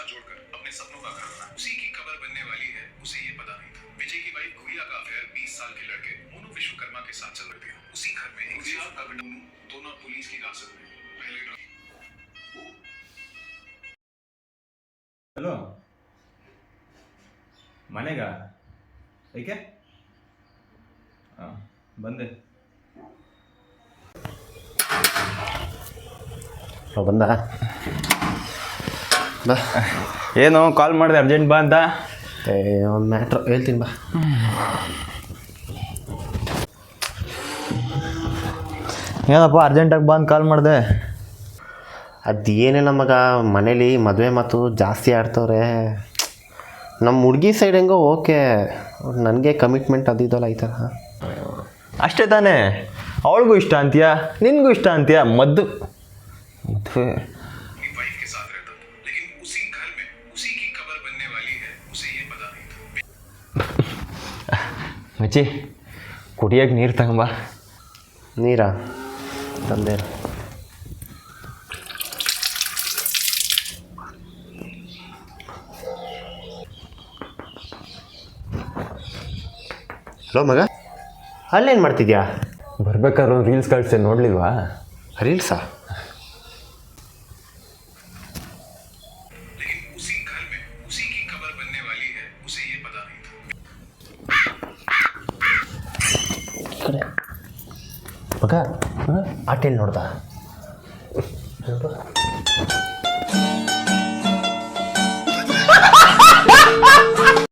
साथ जोड़कर अपने सपनों का घर बना। उसी की खबर बनने वाली है, उसे ये पता नहीं था। विजय की वाइफ गुड़िया का अफेयर 20 साल के लड़के मोनू विश्वकर्मा के साथ चल रहा था। उसी घर में एक मोनू दोनों पुलिस की हिरासत में पहले ಹಲೋ ಮನೆಗ ಏಕೆ ಹಾಂ ಬಂದೆ ಬಂದ ಬಾ. ಏನು ಕಾಲ್ ಮಾಡಿದೆ ಅರ್ಜೆಂಟ್ ಬಾ ಅಂತ? ಒಂದು ಮ್ಯಾಟ್ರ್ ಹೇಳ್ತೀನಿ ಬಾ. ಏನಪ್ಪ ಅರ್ಜೆಂಟಾಗಿ ಬಾ ಅಂತ ಕಾಲ್ ಮಾಡಿದೆ? ಅದೇನಿಲ್ಲ ಮಗ, ಮನೇಲಿ ಮದುವೆ ಮಾತು ಜಾಸ್ತಿ ಆಡ್ತವ್ರೆ. ನಮ್ಮ ಹುಡುಗಿ ಸೈಡ್ ಹೆಂಗೋ ಓಕೆ, ನನಗೆ ಕಮಿಟ್ಮೆಂಟ್ ಅದಿದ್ದಲ್ಲ ಈ ಥರ. ಅಷ್ಟೇ ತಾನೇ, ಅವಳಿಗೂ ಇಷ್ಟ ಅಂತೀಯ, ನಿನಗೂ ಇಷ್ಟ ಅಂತೀಯ, ಮದ್ದು ಇದು वाइफ के साथ रहता था, लेकिन उसी घर में उसी की खबर बनने वाली है, उसे ये पता नहीं था। ಮಚ್ಚಿ ಕುಡಿಯೋಕೆ ನೀರು ತಗೊಂಬ. ನೀರಾ ತಂದೆ? ಹಲೋ ಮಗ, ಅಲ್ಲೇನು ಮಾಡ್ತಿದ್ಯಾ? ಬರ್ಬೇಕಾದ್ರೆ ಒಂದು ರೀಲ್ಸ್ ಕಳಿಸ್ತೆ, ನೋಡ್ಲಿಲ್ವಾ? ರೀಲ್ಸಾ? लेकिन उसी घर में उसी की खबर बनने वाली है, उसे ये पता नहीं था। ಮಗ ಆಟೇನು ನೋಡ್ದ?